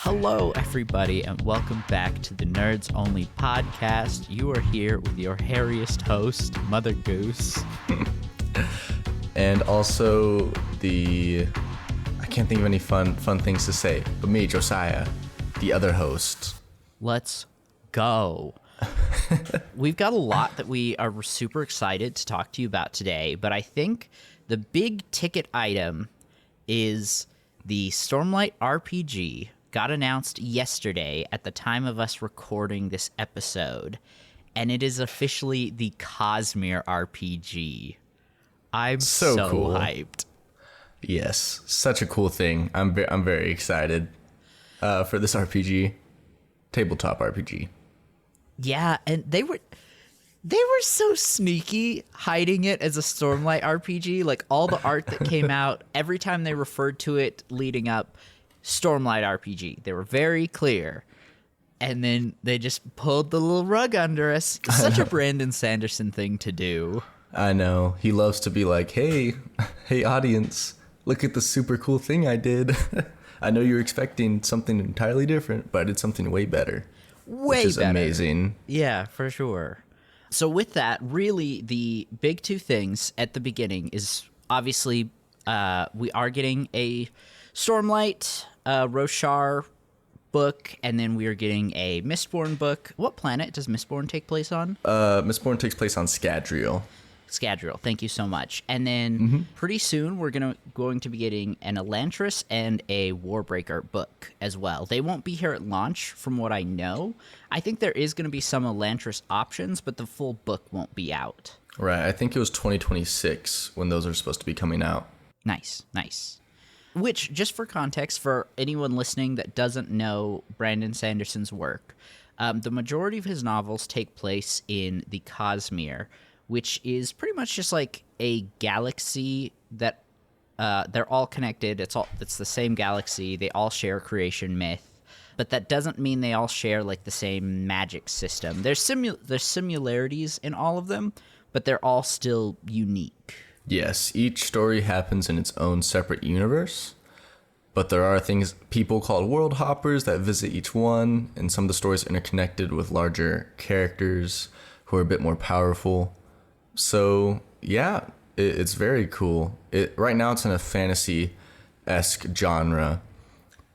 Hello, everybody, and welcome back to the Nerds Only podcast. You are here with your hairiest host, Mother Goose. And also I can't think of any fun things to say, but me, Josiah, the other host. Let's go. We've got a lot that we are super excited to talk to you about today, but I think the big ticket item is the Stormlight RPG. Got announced yesterday at the time of us recording this episode, and it is officially the Cosmere RPG. I'm so cool. hyped. Yes, such a cool thing. I'm very excited for this RPG, tabletop RPG. Yeah, and they were so sneaky hiding it as a Stormlight RPG. Like all the art that came out, every time they referred to it leading up, Stormlight RPG. They were very clear. And then they just pulled the little rug under us. Such a Brandon Sanderson thing to do. I know. He loves to be like, hey audience, look at the super cool thing I did. I know you're expecting something entirely different, but I did something way better. Which is better. Amazing. Yeah, for sure. So with that, really the big two things at the beginning is obviously we are getting a Stormlight Roshar book, and then we are getting a Mistborn book. What planet does Mistborn take place on? Mistborn takes place on Scadrial. Scadrial, thank you so much. And then pretty soon we're going to be getting an Elantris and a Warbreaker book as well. They won't be here at launch from what I know. I think there is going to be some Elantris options, but the full book won't be out. Right, I think it was 2026 when those are supposed to be coming out. Nice. Which, just for context, for anyone listening that doesn't know Brandon Sanderson's work, the majority of his novels take place in the Cosmere, which is pretty much just like a galaxy that they're all connected. It's the same galaxy. They all share a creation myth, but that doesn't mean they all share like the same magic system. There's similarities in all of them, but they're all still unique. Yes, each story happens in its own separate universe, but there are people called world hoppers that visit each one, and some of the stories are interconnected with larger characters who are a bit more powerful. So, yeah, it's very cool. Right now it's in a fantasy-esque genre,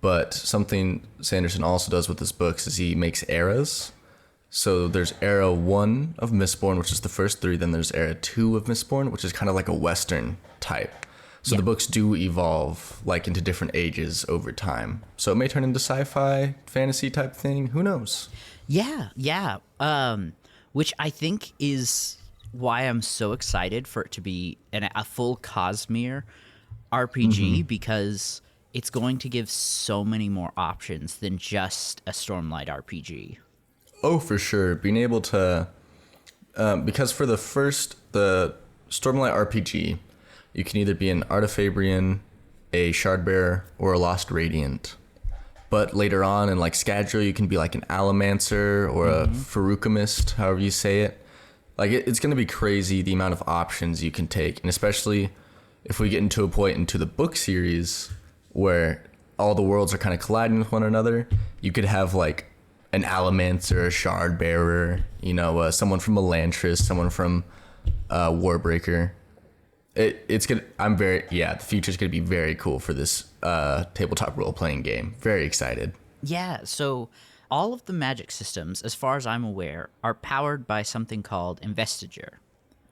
but something Sanderson also does with his books is he makes eras. So there's Era 1 of Mistborn, which is the first 3. Then there's Era 2 of Mistborn, which is kind of like a Western type. So The books do evolve like into different ages over time. So it may turn into sci-fi, fantasy type thing. Who knows? Yeah. Which I think is why I'm so excited for it to be a full Cosmere RPG, because it's going to give so many more options than just a Stormlight RPG. Oh, for sure. Being able to, because for the Stormlight RPG, you can either be an Artifabrian, a Shardbearer, or a Lost Radiant. But later on in like Scadrial, you can be like an Alamancer or a Feruchemist, however you say it. Like it's going to be crazy the amount of options you can take, and especially if we get into a point into the book series where all the worlds are kind of colliding with one another, you could have like an Alamancer, a Shardbearer, someone from Elantris, someone from Warbreaker. It's good. The future's gonna be very cool for this tabletop role-playing game. Very excited. Yeah, so all of the magic systems, as far as I'm aware, are powered by something called Investiture,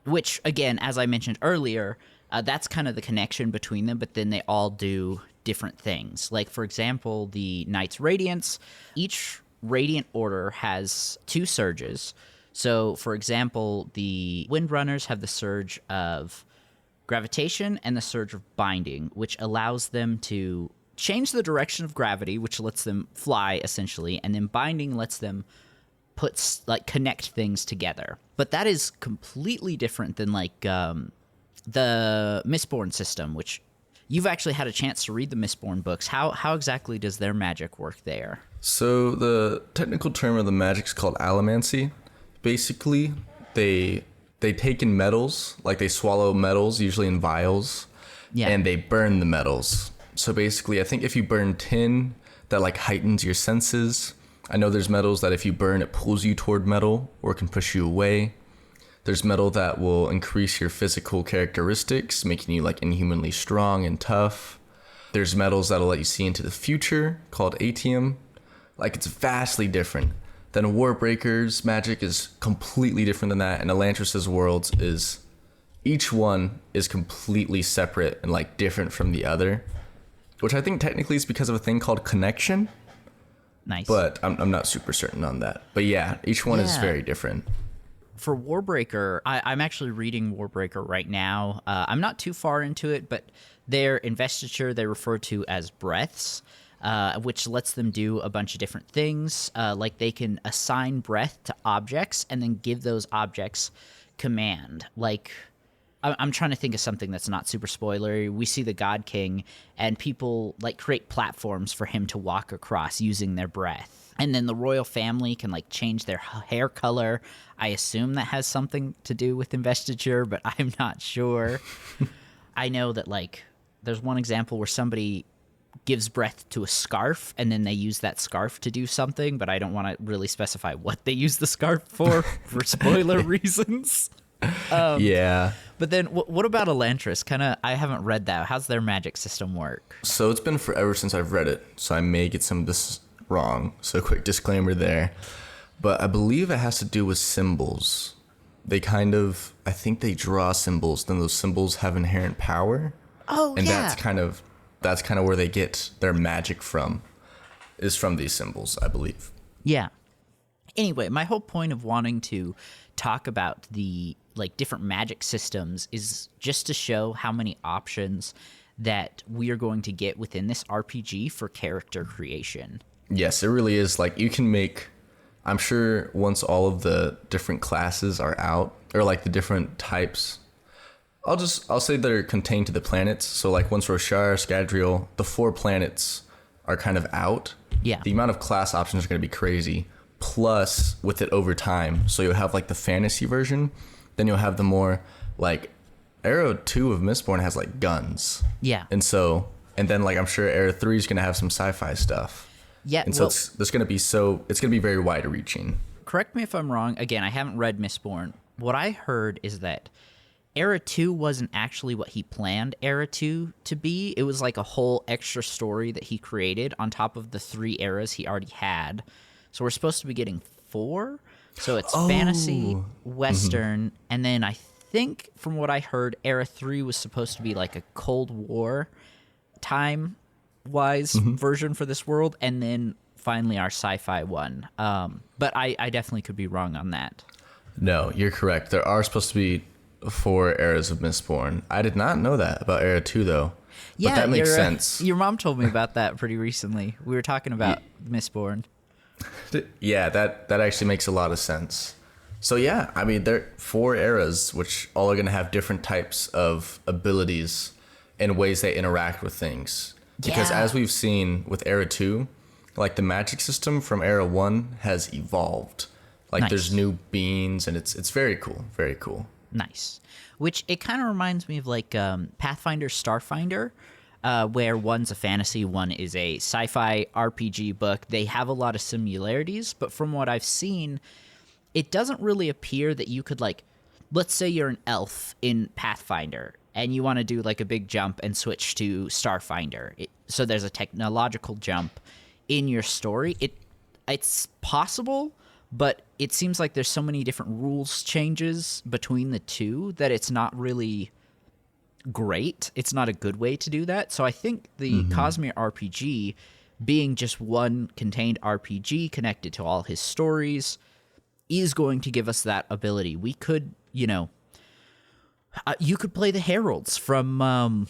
which, again, as I mentioned earlier, that's kind of the connection between them, but then they all do different things. Like, for example, the Knights Radiance, each Radiant Order has 2 surges. So, for example, the Windrunners have the surge of gravitation and the surge of binding, which allows them to change the direction of gravity, which lets them fly, essentially, and then binding lets them connect things together. But that is completely different than, the Mistborn system, which you've actually had a chance to read the Mistborn books. How exactly does their magic work there? So the technical term of the magic is called allomancy. Basically, they take in metals, like they swallow metals, usually in vials, and they burn the metals. So basically, I think if you burn tin, that like heightens your senses. I know there's metals that if you burn, it pulls you toward metal or can push you away. There's metal that will increase your physical characteristics, making you like inhumanly strong and tough. There's metals that'll let you see into the future, called atium. Like, it's vastly different. Then Warbreaker's magic is completely different than that, and Elantris's worlds is, each one is completely separate and like different from the other, which I think technically is because of a thing called connection. Nice. But I'm not super certain on that. But yeah, each one is very different. For Warbreaker, I'm actually reading Warbreaker right now. I'm not too far into it, but their investiture they refer to as breaths, which lets them do a bunch of different things. Like they can assign breath to objects and then give those objects command. Like, I'm trying to think of something that's not super spoilery. We see the God King, and people like create platforms for him to walk across using their breath. And then the royal family can like change their hair color. I assume that has something to do with investiture, but I'm not sure. I know that like there's one example where somebody gives breath to a scarf, and then they use that scarf to do something, but I don't want to really specify what they use the scarf for spoiler reasons. Yeah. But then what about Elantris? I haven't read that. How's their magic system work? So it's been forever since I've read it, so I may get some of this wrong. So quick disclaimer there. But I believe it has to do with symbols. They I think they draw symbols, then those symbols have inherent power. Oh, and yeah. that's kind of where they get their magic from, is from these symbols, I believe. Yeah. Anyway, my whole point of wanting to talk about the like different magic systems is just to show how many options that we are going to get within this RPG for character creation. Yes, it really is. Like, you can make, I'm sure once all of the different classes are out, or like the different types, I'll say they're contained to the planets. So like once Roshar, Scadrial, the 4 planets are kind of out. Yeah. The amount of class options are going to be crazy. Plus with it over time. So you'll have like the fantasy version. Then you'll have the more like Era 2 of Mistborn has like guns. Yeah. And then like I'm sure Era 3 is going to have some sci-fi stuff. Yeah. And so it's going to be very wide reaching. Correct me if I'm wrong. Again, I haven't read Mistborn. What I heard is that Era 2 wasn't actually what he planned Era 2 to be. It was like a whole extra story that he created on top of the 3 eras he already had. So we're supposed to be getting 4. So it's fantasy, Western, and then I think from what I heard, Era 3 was supposed to be like a Cold War time-wise version for this world, and then finally our sci-fi one. But I definitely could be wrong on that. No, you're correct. There are supposed to be 4 eras of Mistborn. I did not know that about Era 2, though. Yeah, but that makes sense. Your mom told me about that pretty recently. We were talking about Mistborn. Yeah, that actually makes a lot of sense. So yeah, I mean, there are 4 eras, which all are going to have different types of abilities and ways they interact with things. Because as we've seen with Era 2, like the magic system from Era 1 has evolved. Like there's new beings, and it's very cool. Very cool. Nice. Which it kind of reminds me of like Pathfinder Starfinder, where one's a fantasy, one is a sci-fi RPG book. They have a lot of similarities, but from what I've seen, it doesn't really appear that you could like, let's say you're an elf in Pathfinder and you want to do like a big jump and switch to Starfinder. So there's a technological jump in your story. It's possible, but it seems like there's so many different rules changes between the two that it's not really great. It's not a good way to do that. So I think the Cosmere RPG, being just one contained RPG connected to all his stories, is going to give us that ability. We could, you could play the Heralds from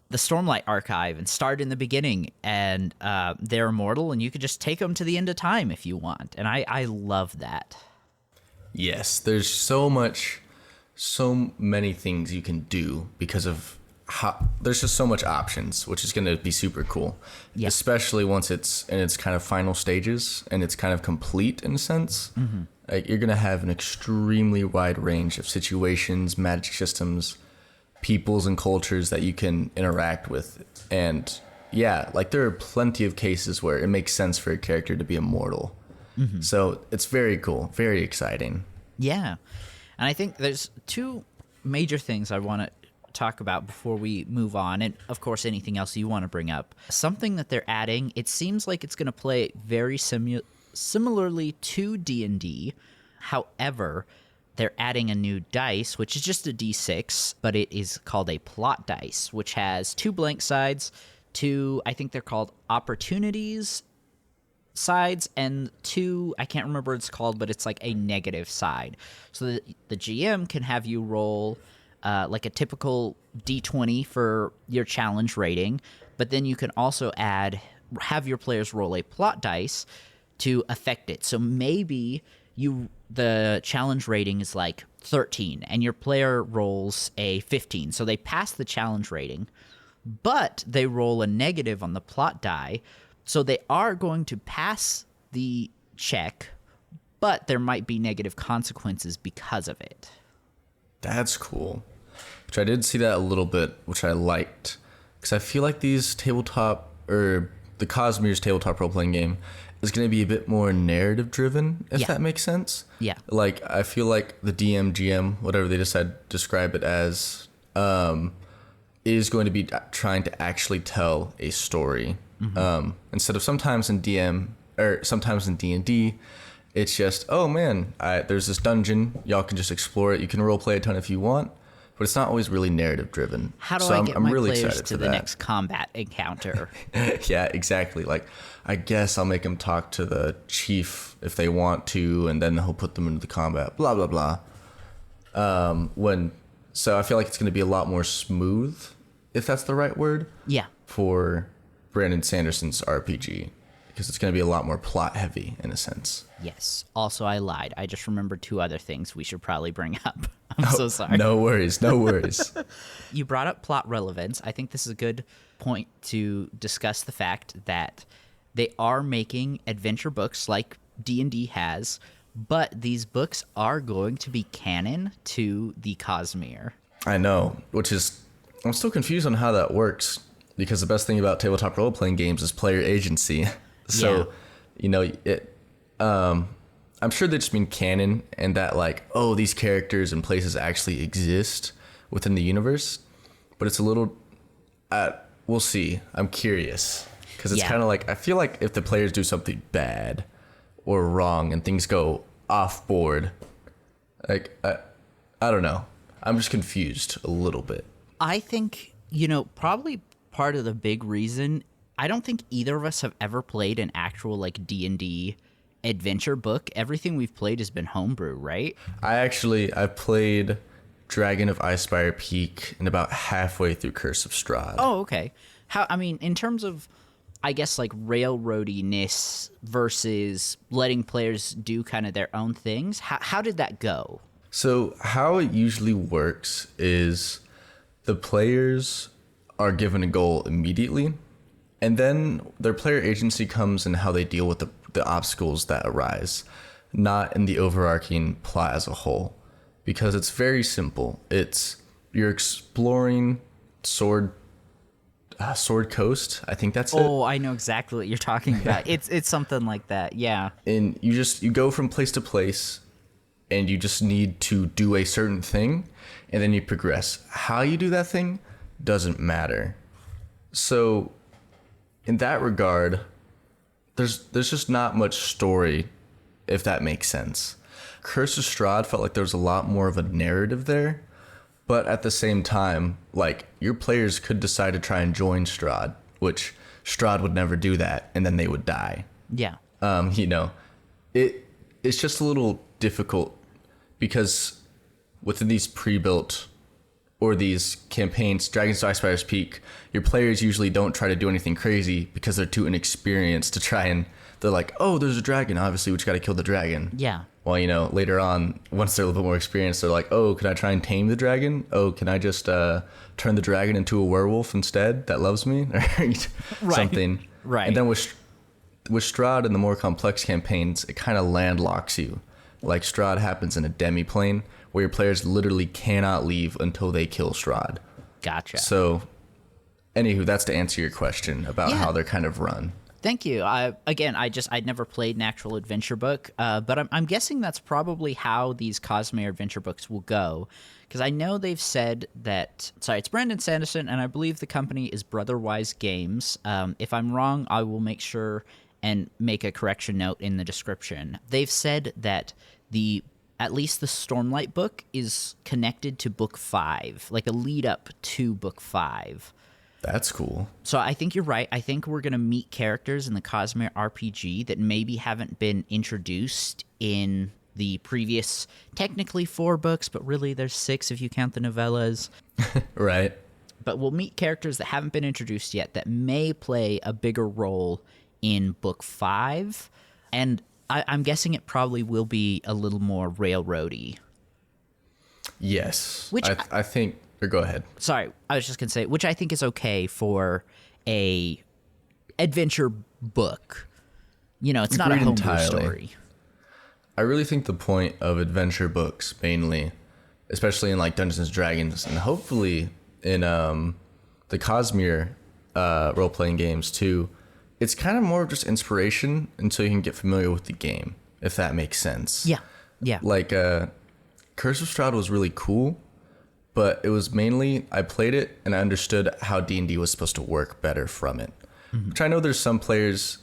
the Stormlight Archive and start in the beginning, and they're immortal, and you could just take them to the end of time if you want. And I love that. Yes, there's so many things you can do because of there's just so much options, which is going to be super cool. Yeah. Especially once it's in its kind of final stages and it's kind of complete in a sense. Like, you're going to have an extremely wide range of situations, magic systems, peoples and cultures that you can interact with. And yeah, like, there are plenty of cases where it makes sense for a character to be immortal. So it's very cool, very exciting. Yeah. And I think there's two major things I want to talk about before we move on, and of course anything else you want to bring up. Something that they're adding, it seems like it's going to play very similarly to D&D. However, they're adding a new dice, which is just a d6, but it is called a plot dice, which has 2 blank sides, 2, I think they're called opportunities sides, and 2, I can't remember what it's called, but it's like a negative side. So the GM can have you roll like a typical D20 for your challenge rating, but then you can also have your players roll a plot dice to affect it. So maybe the challenge rating is like 13 and your player rolls a 15. So they pass the challenge rating, but they roll a negative on the plot die. So they are going to pass the check, but there might be negative consequences because of it. That's cool. Which I did see that a little bit, which I liked. Because I feel like these tabletop, or the Cosmere's tabletop role-playing game, is going to be a bit more narrative-driven, if that makes sense. Yeah. Like, I feel like the DM, GM, whatever they decide to describe it as, is going to be trying to actually tell a story. Instead of sometimes in sometimes in D&D, it's just, oh man, there's this dungeon, y'all can just explore it. You can roleplay a ton if you want, but it's not always really narrative driven. How do I get my really players to the next combat encounter? Yeah, exactly. Like, I guess I'll make them talk to the chief if they want to, and then he'll put them into the combat. Blah blah blah. So I feel like it's going to be a lot more smooth, if that's the right word. Yeah. For Brandon Sanderson's RPG, because it's going to be a lot more plot heavy in a sense. Yes. Also, I lied. I just remembered 2 other things we should probably bring up. I'm so sorry. No worries. No worries. You brought up plot relevance. I think this is a good point to discuss the fact that they are making adventure books like D&D has, but these books are going to be canon to the Cosmere. I know, I'm still confused on how that works, because the best thing about tabletop role-playing games is player agency. So, I'm sure they just mean canon, and that, like, oh, these characters and places actually exist within the universe. But it's a little, we'll see. I'm curious, because it's kind of like, I feel like if the players do something bad or wrong and things go off board, like, I don't know. I'm just confused a little bit. I think, probably part of the big reason, I don't think either of us have ever played an actual, like, D&D adventure book. Everything we've played has been homebrew, right? I played Dragon of Icespire Peak and about halfway through Curse of Strahd. Oh, okay. In terms of, I guess, like, railroadiness versus letting players do kind of their own things, how did that go? So how it usually works is the players are given a goal immediately, and then their player agency comes in how they deal with the obstacles that arise, not in the overarching plot as a whole, because it's very simple. You're exploring Sword Coast. I think that's it. Oh, I know exactly what you're talking about. It's something like that, yeah. And you go from place to place, and you just need to do a certain thing, and then you progress. How you do that thing doesn't matter. So in that regard, there's just not much story, if that makes sense. Curse of Strahd felt like there was a lot more of a narrative there, but at the same time, like, your players could decide to try and join Strahd, which Strahd would never do that, and then they would die. Yeah. It's just a little difficult, because within these pre-built or these campaigns, Dragons of Icespire's Peak, your players usually don't try to do anything crazy because they're too inexperienced to try and, they're like, oh, there's a dragon, obviously we just gotta kill the dragon. Yeah. Well, later on, once they're a little bit more experienced, they're like, oh, can I try and tame the dragon? Oh, can I just turn the dragon into a werewolf instead that loves me? Or something. Right. And then with Strahd and the more complex campaigns, it kind of landlocks you. Like Strahd happens in a demi-plane where your players literally cannot leave until they kill Strahd. Gotcha. So, anywho, that's to answer your question about how they're kind of run. Thank you. I'd never played an actual adventure book, but I'm guessing that's probably how these Cosmere adventure books will go, because I know they've said that. Sorry, it's Brandon Sanderson, and I believe the company is Brotherwise Games. If I'm wrong, I will make sure and make a correction note in the description. They've said that at least the Stormlight book is connected to book 5, like a lead up to book 5. That's cool. So I think you're right. I think we're going to meet characters in the Cosmere RPG that maybe haven't been introduced in the previous, technically 4 books, but really there's 6 if you count the novellas. Right. But we'll meet characters that haven't been introduced yet that may play a bigger role in book 5. And I'm guessing it probably will be a little more railroady. Yes. I think... Or go ahead. Sorry, I was just going to say, which I think is okay for a adventure book. It's not a homebrew story. I really think the point of adventure books, mainly, especially in like Dungeons and Dragons, and hopefully in the Cosmere role-playing games too, it's kind of more of just inspiration until you can get familiar with the game, if that makes sense. Yeah. Like Curse of Strahd was really cool. But it was mainly, I played it and I understood how D&D was supposed to work better from it. Mm-hmm. Which I know there's some players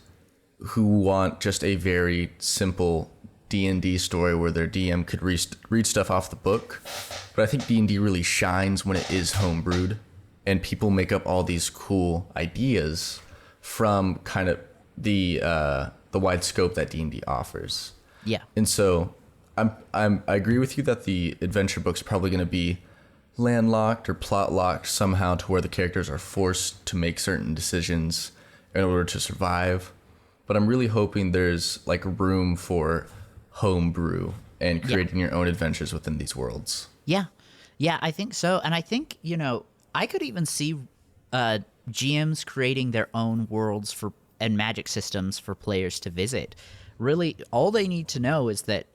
who want just a very simple D&D story where their DM could read stuff off the book. But I think D&D really shines when it is homebrewed. And people make up all these cool ideas from kind of the wide scope that D&D offers. Yeah. And so I agree with you that the adventure book's probably going to be landlocked or plot locked somehow to where the characters are forced to make certain decisions in order to survive. But I'm really hoping there's like room for homebrew and creating your own adventures within these worlds. Yeah, I think so. And I think, I could even see GMs creating their own worlds and magic systems for players to visit. Really, all they need to know is that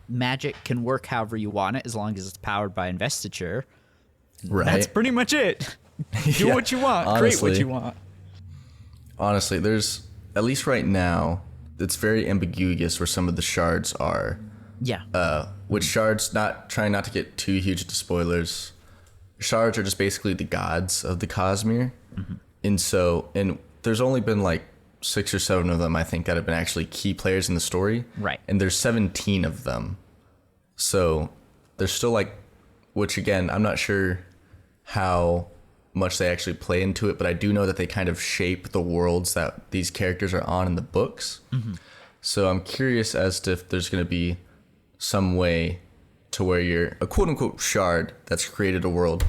magic can work however you want it as long as it's powered by investiture. Right. That's pretty much it. Do what you want. Honestly, create what you want. Honestly, there's, at least right now, it's very ambiguous where some of the shards are. Yeah. Which shards, trying not to get too huge into spoilers, shards are just basically the gods of the Cosmere. Mm-hmm. And there's only been like 6 or 7 of them, I think, that have been actually key players in the story. Right. And there's 17 of them. So there's still like, which again, I'm not sure how much they actually play into it, but I do know that they kind of shape the worlds that these characters are on in the books. Mm-hmm. So I'm curious as to if there's going to be some way to where you're a quote unquote shard that's created a world,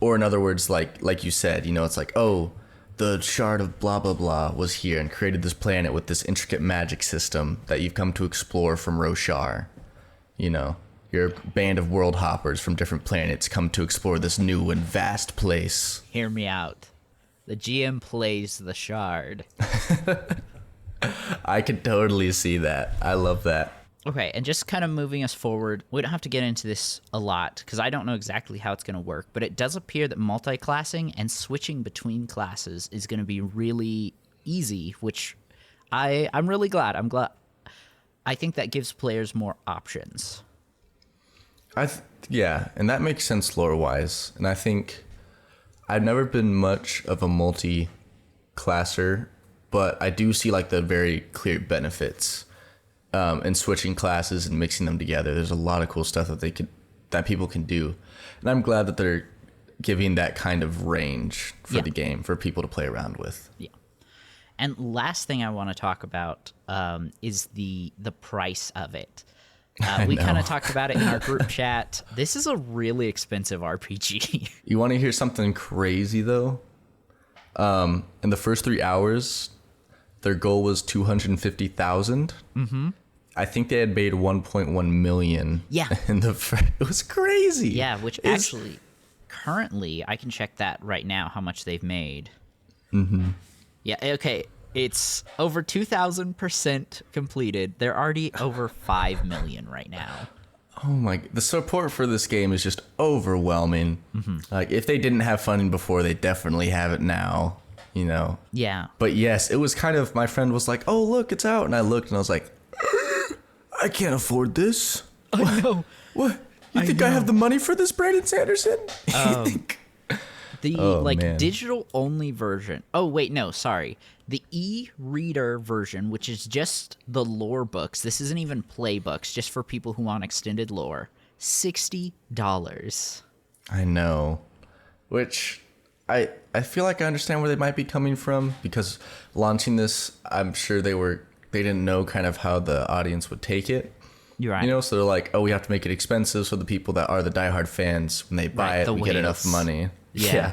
or in other words, like you said, it's like, oh, the shard of blah, blah, blah was here and created this planet with this intricate magic system that you've come to explore from Roshar. Your band of world hoppers from different planets come to explore this new and vast place. Hear me out. The GM plays the shard. I could totally see that. I love that. Okay, and just kind of moving us forward, we don't have to get into this a lot because I don't know exactly how it's going to work, but it does appear that multi-classing and switching between classes is going to be really easy, which I'm really glad. I think that gives players more options. And that makes sense lore-wise. And I think I've never been much of a multi-classer, but I do see like the very clear benefits in switching classes and mixing them together. There's a lot of cool stuff that people can do. And I'm glad that they're giving that kind of range for the game for people to play around with. Yeah. And last thing I want to talk about is the price of it. We kind of talked about it in our group chat. This is a really expensive RPG. You want to hear something crazy, though? In the first 3 hours, their goal was 250,000. Mm-hmm. I think they had made 1.1 million. Yeah. It was crazy. Yeah, which actually, currently, I can check that right now, how much they've made. Mm-hmm. Yeah, okay. It's over 2,000% completed. They're already over 5 million right now. Oh my, the support for this game is just overwhelming. Mm-hmm. Like, if they didn't have funding before, they definitely have it now, you know? Yeah. But yes, it was kind of, my friend was like, oh, look, it's out. And I looked and I was like, I can't afford this. I know. What? You think I have the money for this, Brandon Sanderson? The digital only version. Oh, wait, no, sorry. The e-reader version, which is just the lore books. This isn't even play books, just for people who want extended lore. $60. I know. Which I feel like I understand where they might be coming from, because launching this, I'm sure they didn't know kind of how the audience would take it. You're right. You know, so they're like, oh, we have to make it expensive so the people that are the diehard fans, when they buy it, we get enough money. Yeah.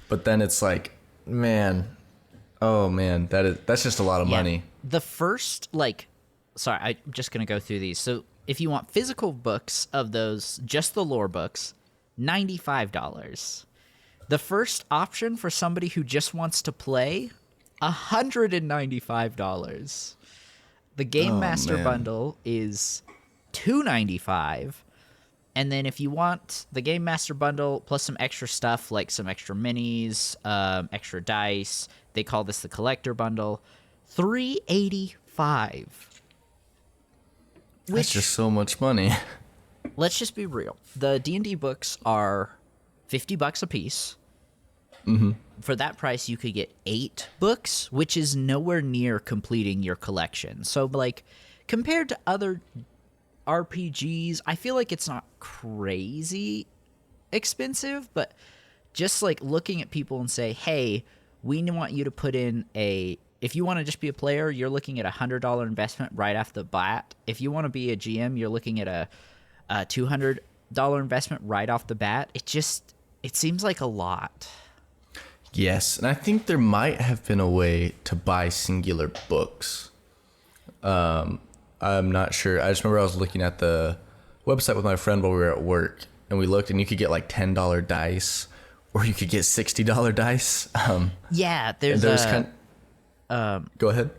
But then it's like, man, that's just a lot of money. The first, sorry, I'm just going to go through these. So if you want physical books of those, just the lore books, $95. The first option for somebody who just wants to play, $195. The Game Master bundle is $295. And then if you want the Game Master bundle plus some extra stuff, like some extra minis, extra dice, they call this the collector bundle, $385. That's just so much money. Let's just be real. The D&D books are $50 a piece. Mm-hmm. For that price, you could get 8 books, which is nowhere near completing your collection. So, compared to other RPGs, I feel like it's not crazy expensive, but just looking at people and say, hey, we want you to put in if you want to just be a player, you're looking at $100 investment right off the bat. If you want to be a GM, you're looking at a $200 investment right off the bat. It seems like a lot. Yes, and I think there might have been a way to buy singular books. I'm not sure. I just remember I was looking at the website with my friend while we were at work, and we looked, and you could get $10 dice, or you could get $60 dice. Yeah, go ahead.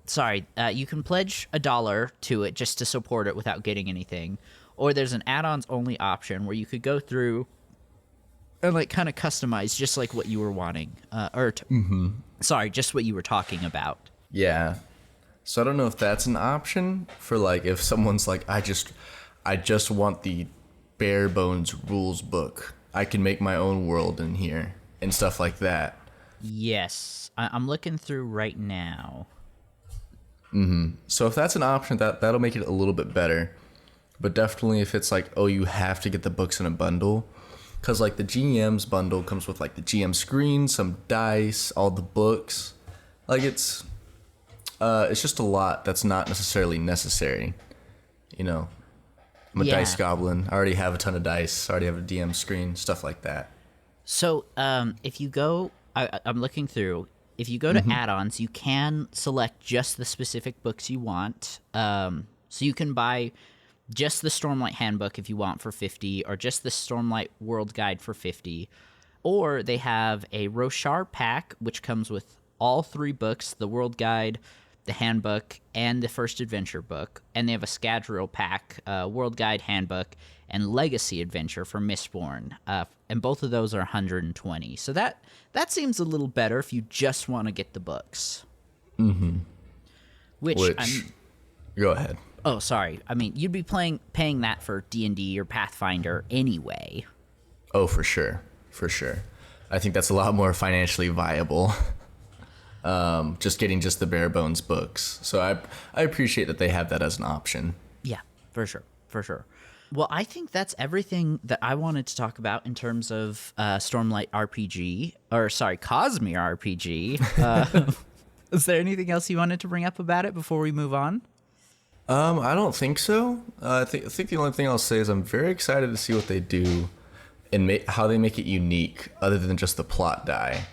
Sorry, you can pledge $1 to it just to support it without getting anything, or there's an add-ons only option where you could go through and kind of customize just what you were wanting, sorry, just what you were talking about. Yeah. So I don't know if that's an option for if someone's like, I just want the bare bones rules book. I can make my own world in here and stuff like that. Yes, I'm looking through right now. Mm-hmm. So if that's an option, that'll make it a little bit better. But definitely if it's you have to get the books in a bundle, because the GM's bundle comes with the GM screen, some dice, all the books. It's just a lot that's not necessarily necessary. You know, I'm a dice goblin. I already have a ton of dice. I already have a DM screen, stuff like that. So if you go, I'm looking through. If you go to add-ons, you can select just the specific books you want. So you can buy just the Stormlight Handbook if you want for $50, or just the Stormlight World Guide for $50. Or they have a Roshar pack, which comes with all 3 books, the World Guide, the Handbook, and the First Adventure book. And they have a Scadrial pack, World Guide, Handbook, and Legacy Adventure for Mistborn. And both of those are $120. So that seems a little better if you just want to get the books. Mm-hmm. Which go ahead. Oh, sorry. I mean, you'd be paying that for D&D or Pathfinder anyway. Oh, for sure. For sure. I think that's a lot more financially viable. Just getting just the bare bones books. So I appreciate that they have that as an option. Yeah, for sure. For sure. Well, I think that's everything that I wanted to talk about in terms of Stormlight RPG, Cosmere RPG. Is there anything else you wanted to bring up about it before we move on? I don't think so. I think the only thing I'll say is I'm very excited to see what they do and how they make it unique, other than just the plot die.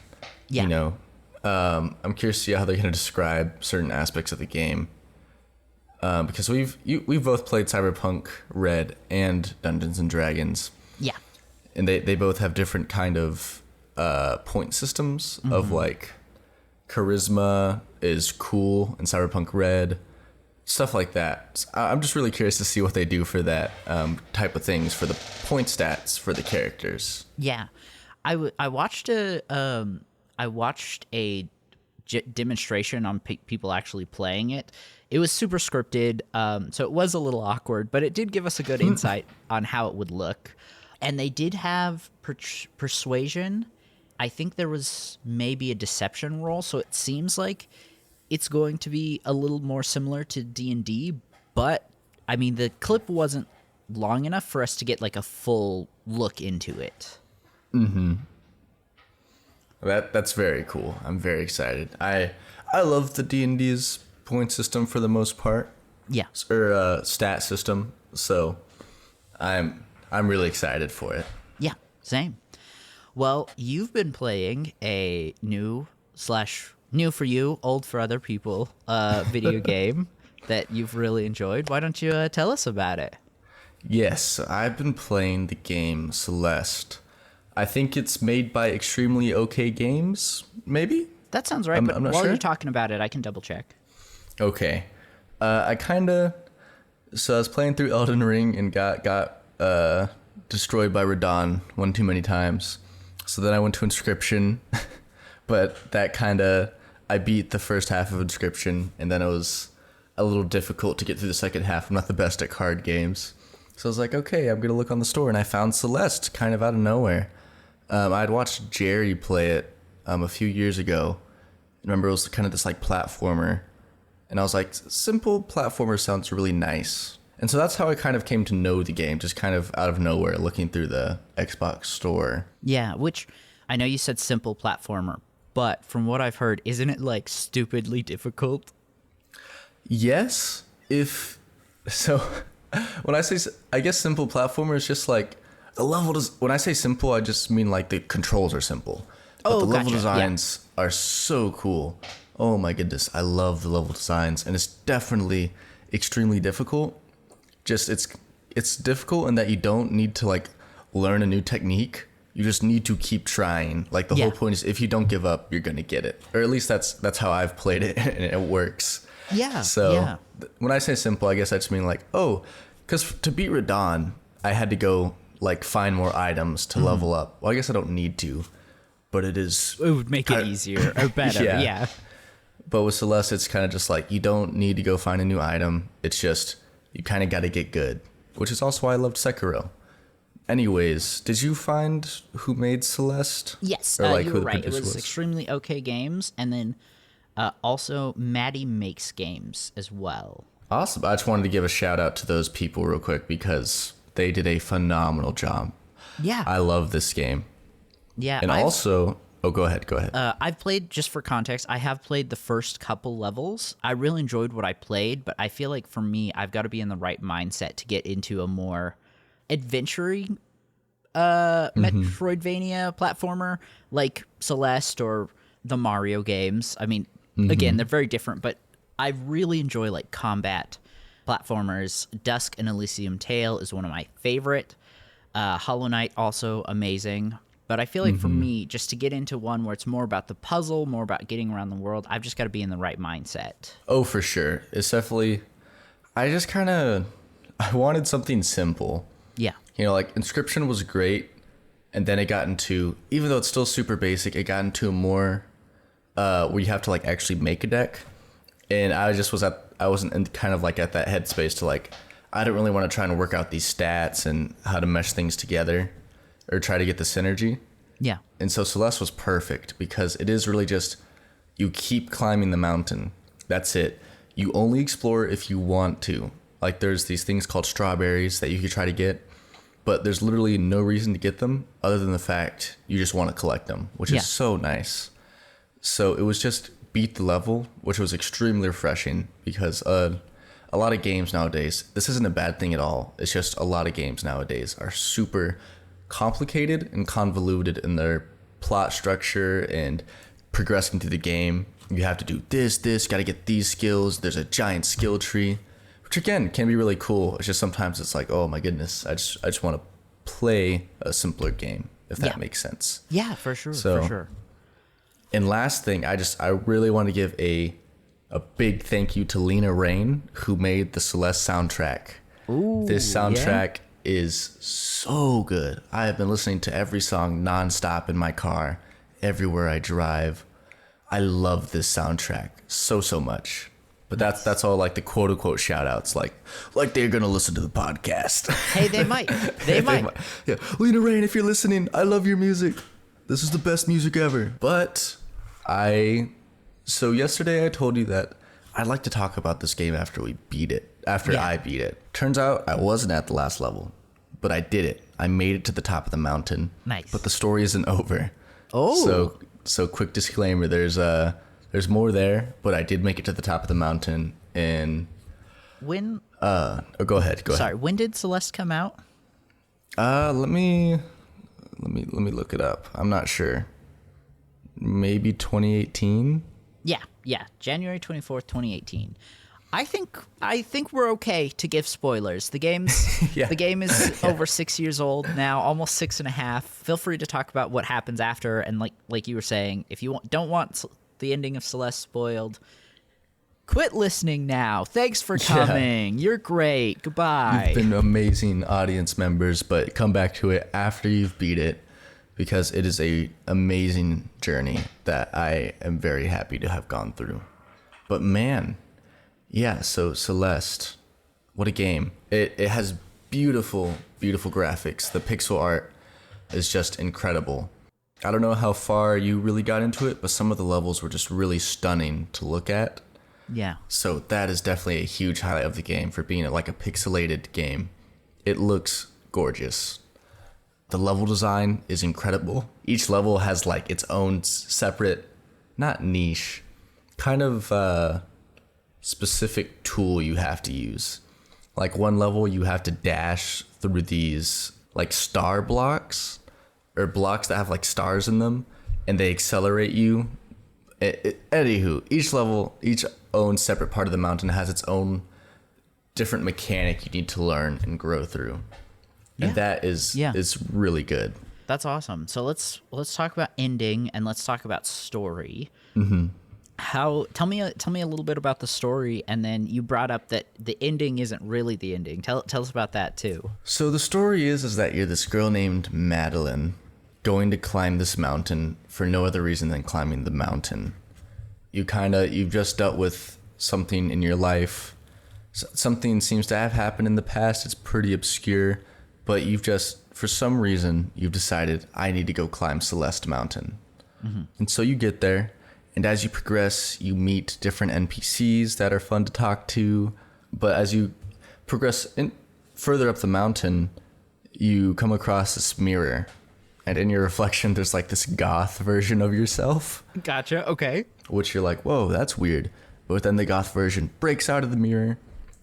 Yeah. You know, I'm curious to see how they're going to describe certain aspects of the game. because we've both played Cyberpunk Red and Dungeons and Dragons, Yeah. and they both have different kind of point systems of like charisma is cool in Cyberpunk Red, stuff like that. I'm just really curious to see what they do for that type of things for the point stats for the characters. Yeah. I watched a demonstration on people actually playing it. It was super scripted, so it was a little awkward, but it did give us a good insight on how it would look. And they did have persuasion. I think there was maybe a deception roll, so it seems like it's going to be a little more similar to D&D, but I mean the clip wasn't long enough for us to get like a full look into it. That's very cool. I'm very excited. I love the D&D's point system for the most part. Yeah. Or stat system. So I'm really excited for it. Yeah, same. Well, you've been playing a new for you, old for other people, video game that you've really enjoyed. Why don't you tell us about it? Yes, I've been playing the game Celeste. I think it's made by Extremely OK Games, maybe? That sounds right, but I'm not while sure. you're talking about it, I can double check. Okay. So I was playing through Elden Ring and got destroyed by Radon one too many times. So then I went to Inscription, but I beat the first half of Inscription, and then it was a little difficult to get through the second half. I'm not the best at card games. So I was like, okay, I'm going to look on the store, and I found Celeste kind of out of nowhere. I'd watched Jerry play it a few years ago. Remember, it was kind of this like platformer, and I was like, simple platformer sounds really nice. And so that's how I kind of came to know the game, just kind of out of nowhere, looking through the Xbox store. Yeah, which I know you said simple platformer, but from what I've heard, isn't it like stupidly difficult? Yes, when I say, I guess simple platformer is just like the level when I say simple, I just mean like the controls are simple. But the level designs are so cool. Oh my goodness, I love the level designs, and it's definitely extremely difficult. Just it's difficult in that you don't need to like learn a new technique. You just need to keep trying. Like the whole point is if you don't give up, you're gonna get it. Or at least that's how I've played it, and it works. Yeah. So when I say simple, I guess I just mean like, because to beat Radon, I had to go like find more items to level up. Well, I guess I don't need to, but it would make it easier or better. Yeah. But with Celeste, it's kind of just like you don't need to go find a new item. It's just you kind of got to get good, which is also why I loved Sekiro. Anyways, did you find who made Celeste? Yes, Or like you who were the right. It producer was Extremely OK Games, and then also Maddie Makes Games as well. Awesome. I just wanted to give a shout out to those people real quick because they did a phenomenal job. Yeah. I love this game. Yeah. And also, go ahead. I've played, just for context, I have played the first couple levels. I really enjoyed what I played, but I feel like for me, I've got to be in the right mindset to get into a more adventure-y Metroidvania platformer like Celeste or the Mario games. I mean, again, they're very different, but I really enjoy like combat platformers. Dusk and Elysium Tale is one of my favorite. Hollow Knight, also amazing. But I feel like for me, just to get into one where it's more about the puzzle, more about getting around the world, I've just got to be in the right mindset. Oh, for sure. It's definitely... I wanted something simple. Yeah. You know, like Inscription was great, and then it got into... Even though it's still super basic, it got into a more... where you have to like actually make a deck. And I wasn't in kind of like at that headspace to like... I don't really want to try and work out these stats and how to mesh things together or try to get the synergy. Yeah. And so Celeste was perfect because it is really just you keep climbing the mountain. That's it. You only explore if you want to. Like there's these things called strawberries that you could try to get, but there's literally no reason to get them other than the fact you just want to collect them, which is so nice. So it was just beat the level, which was extremely refreshing because a lot of games nowadays, this isn't a bad thing at all. It's just a lot of games nowadays are super complicated and convoluted in their plot structure and progressing through the game. You have to do this, got to get these skills. There's a giant skill tree. which again can be really cool. It's just sometimes it's like, oh my goodness, I just want to play a simpler game, if that makes sense. Yeah, for sure. So, for sure. And last thing, I really want to give a big thank you to Lena Rain, who made the Celeste soundtrack. Ooh, this soundtrack is so good. I have been listening to every song nonstop in my car, everywhere I drive. I love this soundtrack so much. But that's all like the quote unquote shout outs, like they're gonna listen to the podcast. Hey, they might. They might. Yeah, Lena Rain, if you're listening, I love your music. This is the best music ever. But so yesterday I told you that I'd like to talk about this game after we beat it. After I beat it. Turns out I wasn't at the last level, but I did it. I made it to the top of the mountain. Nice. But the story isn't over. Oh. So quick disclaimer, there's more there, but I did make it to the top of the mountain. And When? go ahead. Sorry. When did Celeste come out? Let me look it up. I'm not sure. Maybe 2018. Yeah. January 24th, 2018. I think we're okay to give spoilers. The game's Yeah. the game is over 6 years old now, almost 6.5. Feel free to talk about what happens after, and like you were saying, if you don't want the ending of Celeste spoiled, quit listening now. Thanks for coming. You're great. Goodbye. You've been amazing audience members, but come back to it after you've beat it, because it is a amazing journey that I am very happy to have gone through. But man, yeah, so Celeste, what a game. It has beautiful graphics. The pixel art is just incredible. I don't know how far you really got into it, but some of the levels were just really stunning to look at. Yeah. So that is definitely a huge highlight of the game for being like a pixelated game. It looks gorgeous. The level design is incredible. Each level has like its own separate, not niche, kind of specific tool you have to use. Like one level you have to dash through these like star blocks, or blocks that have like stars in them, and they accelerate you. Anywho, each level, each own separate part of the mountain has its own different mechanic you need to learn and grow through. And that is really good. That's awesome. So let's talk about ending, and let's talk about story. Mm-hmm. Tell me a little bit about the story, and then you brought up that the ending isn't really the ending. Tell us about that too. So the story is that you're this girl named Madeline going to climb this mountain for no other reason than climbing the mountain. You've just dealt with something in your life. Something seems to have happened in the past. It's pretty obscure, but for some reason, you've decided, I need to go climb Celeste Mountain. Mm-hmm. And so you get there, and as you progress, you meet different NPCs that are fun to talk to. But as you progress further up the mountain, you come across this mirror. And in your reflection, there's like this goth version of yourself. Gotcha. Okay. Which you're like, whoa, that's weird. But then the goth version breaks out of the mirror,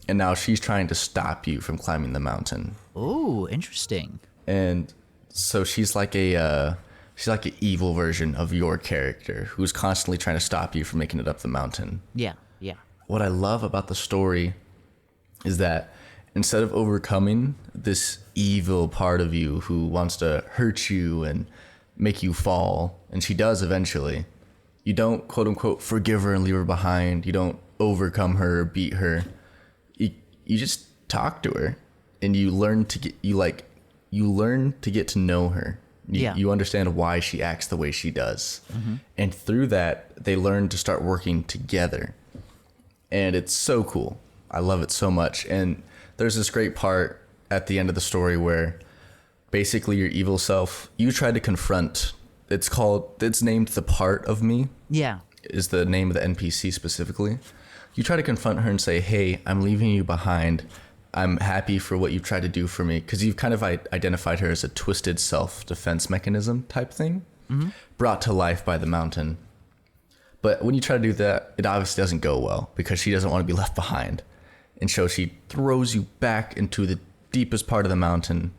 and now she's trying to stop you from climbing the mountain. Ooh, interesting. And so she's like an evil version of your character who's constantly trying to stop you from making it up the mountain. Yeah. What I love about the story is that instead of overcoming this evil part of you who wants to hurt you and make you fall, and she does eventually, you don't quote unquote forgive her and leave her behind. You don't overcome her or beat her. You just talk to her, and you learn to get to know her. You understand why she acts the way she does. Mm-hmm. And through that, they learn to start working together. And it's so cool. I love it so much. And there's this great part at the end of the story where basically your evil self, you try to confront, it's named The Part of Me. Yeah. Is the name of the NPC specifically. You try to confront her and say, hey, I'm leaving you behind. I'm happy for what you've tried to do for me, because you've kind of identified her as a twisted self-defense mechanism type thing, mm-hmm. brought to life by the mountain. But when you try to do that, it obviously doesn't go well, because she doesn't want to be left behind. And so she throws you back into the deepest part of the mountain.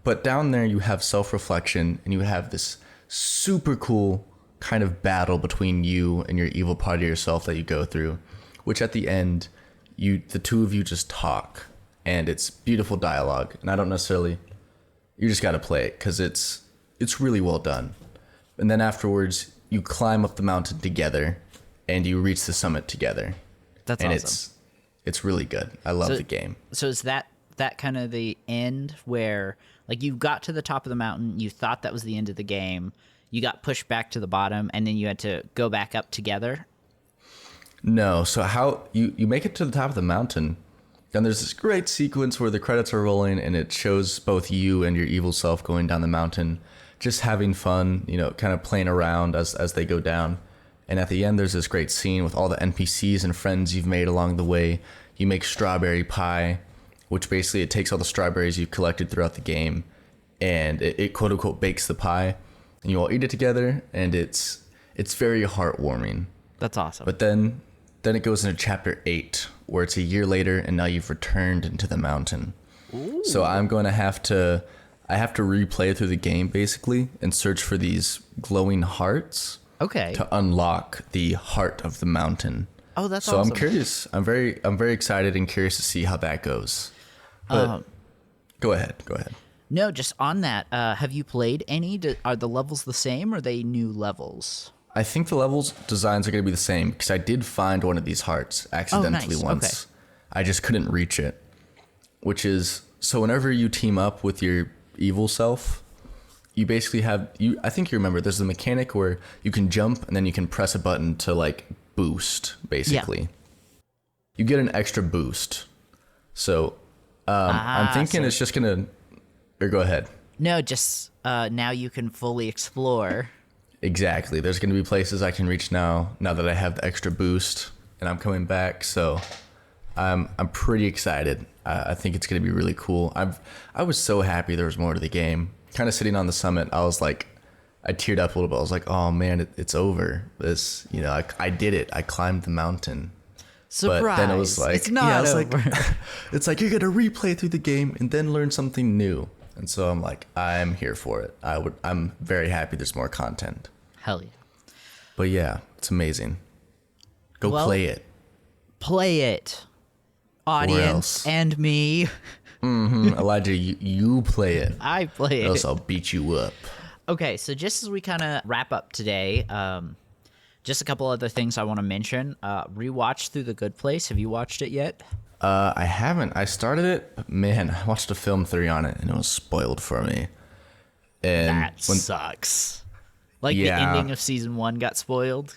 But down there you have self-reflection, and you have this super cool kind of battle between you and your evil part of yourself that you go through, which at the end, the two of you just talk, and it's beautiful dialogue. And I don't necessarily, you just got to play it because it's really well done. And then afterwards, you climb up the mountain together, and you reach the summit together. That's and awesome. It's really good. I love the game. So is that kind of the end where, like, you got to the top of the mountain, you thought that was the end of the game, you got pushed back to the bottom, and then you had to go back up together? No. So how you make it to the top of the mountain, and there's this great sequence where the credits are rolling, and it shows both you and your evil self going down the mountain, just having fun, kind of playing around as they go down. And at the end, there's this great scene with all the NPCs and friends you've made along the way. You make strawberry pie, which basically it takes all the strawberries you've collected throughout the game, and it quote unquote bakes the pie, and you all eat it together, and it's very heartwarming. That's awesome. But then it goes into chapter 8, where it's a year later, and now you've returned into the mountain. Ooh. So I have to replay through the game basically and search for these glowing hearts. Okay. To unlock the heart of the mountain. Oh, that's so awesome. I'm curious. I'm very excited and curious to see how that goes. But go ahead. No, just on that. Have you played any? Are the levels the same, or are they new levels? I think the levels designs are going to be the same because I did find one of these hearts accidentally once. Okay. I just couldn't reach it. Which is, so whenever you team up with your evil self, you basically have, I think you remember, there's a mechanic where you can jump and then you can press a button to like boost, basically. Yeah. You get an extra boost. So I'm thinking it's just going to, or go ahead. No, just now you can fully explore. Exactly. There's going to be places I can reach now that I have the extra boost and I'm coming back. So I'm pretty excited. I think it's going to be really cool. I was so happy there was more to the game. Kind of sitting on the summit, I was like, I teared up a little bit. I was like, oh man, it's over. This, I did it. I climbed the mountain. Surprise. But then it was like, it's not over. It's like you're going to replay through the game and then learn something new. And so I'm like, I'm here for it. I'm very happy there's more content. Hell yeah. But yeah, it's amazing. Go play it. Play it. Audience and me. Elijah, you play it. I play it. Or else I'll beat you up. Okay, so just as we kind of wrap up today, just a couple other things I want to mention. Rewatch Through the Good Place. Have you watched it yet? I haven't. I started it, but man, I watched a film 3 on it, and it was spoiled for me. And that sucks. Like the ending of season 1 got spoiled?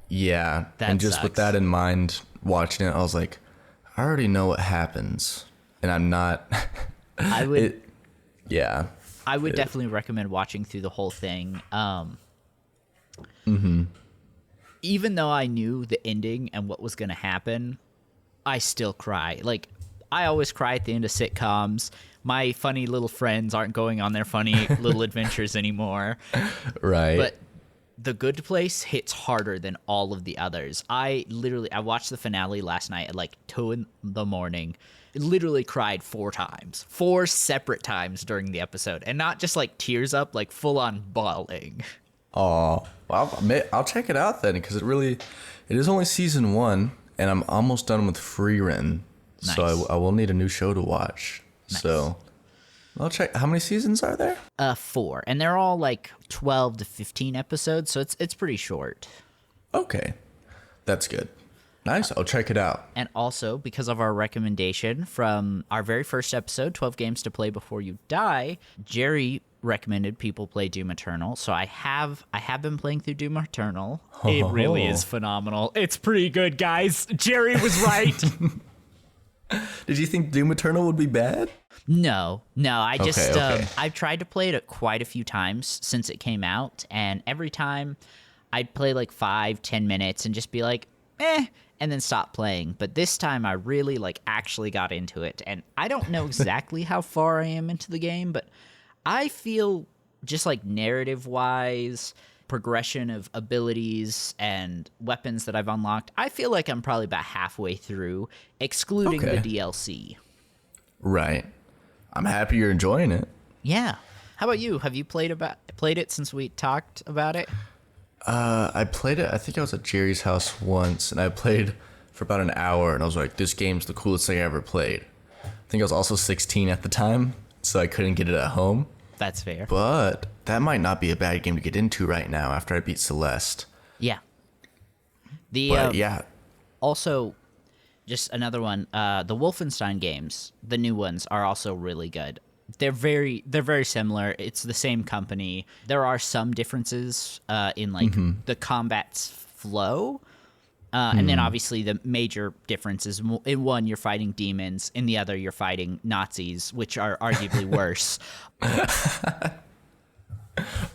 Yeah, and just with that in mind, watching it, I was like, I already know what happens. And I'm not. I would. I would it, definitely recommend watching through the whole thing. Even though I knew the ending and what was going to happen, I still cry. Like, I always cry at the end of sitcoms. My funny little friends aren't going on their funny little adventures anymore. Right. But The Good Place hits harder than all of the others. I watched the finale last night at like 2 in the morning. Literally cried 4 times, 4 separate times during the episode, and not just like tears up, like full on bawling. Oh, well, I'll check it out then, because it is only season 1, and I'm almost done with Frieren, nice. So I will need a new show to watch. Nice. So I'll check. How many seasons are there? 4, and they're all like 12 to 15 episodes, so it's pretty short. Okay, that's good. Nice. I'll check it out. And also, because of our recommendation from our very first episode, 12 Games to Play Before You Die, Jerry recommended people play Doom Eternal. So I have been playing through Doom Eternal. It really is phenomenal. It's pretty good, guys. Jerry was right. Did you think Doom Eternal would be bad? No. I just okay. I've tried to play it quite a few times since it came out, and every time I'd play like 5-10 minutes and just be like, and then stop playing. But this time I really actually got into it, and I don't know exactly how far I am into the game, but I feel just narrative wise, progression of abilities and weapons that I've unlocked, I feel like I'm probably about halfway through, excluding the DLC. Right. I'm happy you're enjoying it. Yeah. How about you? Have you played it since we talked about it? I played it, I think I was at Jerry's house once, and I played for about an hour, and I was like, this game's the coolest thing I ever played. I think I was also 16 at the time, so I couldn't get it at home. That's fair. But that might not be a bad game to get into right now after I beat Celeste. Yeah. Yeah. Also, just another one. The Wolfenstein games, the new ones, are also really good. They're very similar. It's the same company. There are some differences in like the combat's flow. And then obviously the major difference is in one you're fighting demons, in the other you're fighting Nazis, which are arguably worse.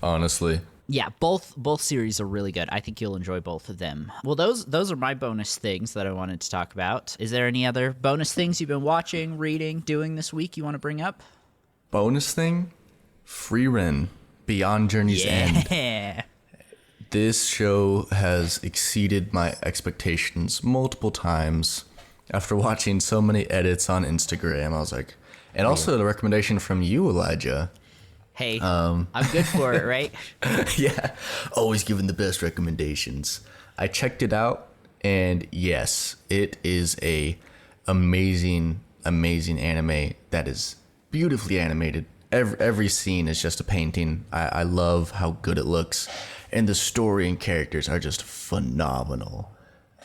Honestly. Yeah, both series are really good. I think you'll enjoy both of them. Well, those are my bonus things that I wanted to talk about. Is there any other bonus things you've been watching, reading, doing this week you want to bring up? Bonus thing? Frieren, Beyond Journey's End. Yeah. This show has exceeded my expectations multiple times. After watching so many edits on Instagram, I was like, and also the recommendation from you, Elijah. Hey, I'm good for it, right? Yeah, always giving the best recommendations. I checked it out, and yes, it is a amazing anime that is beautifully animated. Every scene is just a painting. I love how good it looks, and the story and characters are just phenomenal.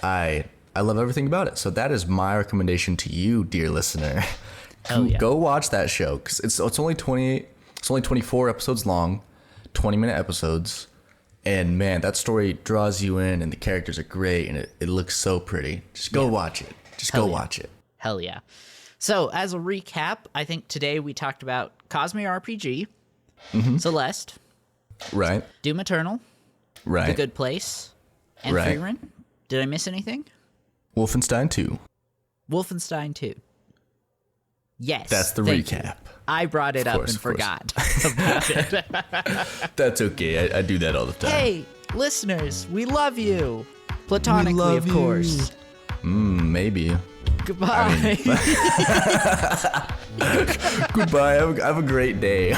I love everything about it. So that is my recommendation to you, dear listener. Yeah. Go watch that show, because it's only 24 episodes long, 20-minute episodes, and man, that story draws you in, and the characters are great, and it looks so pretty. Just go watch it. Watch it. Hell yeah. So, as a recap, I think today we talked about Cosmere RPG, Celeste, Right. Doom Eternal, Right. The Good Place, and Right. Frieren. Did I miss anything? Wolfenstein 2. Wolfenstein 2. Yes. That's the thank recap. you. I brought it up course, and of course. forgot about it. That's okay. I do that all the time. Hey, listeners, we love you. Platonically, love of course. Maybe. Goodbye. Goodbye. Have a great day.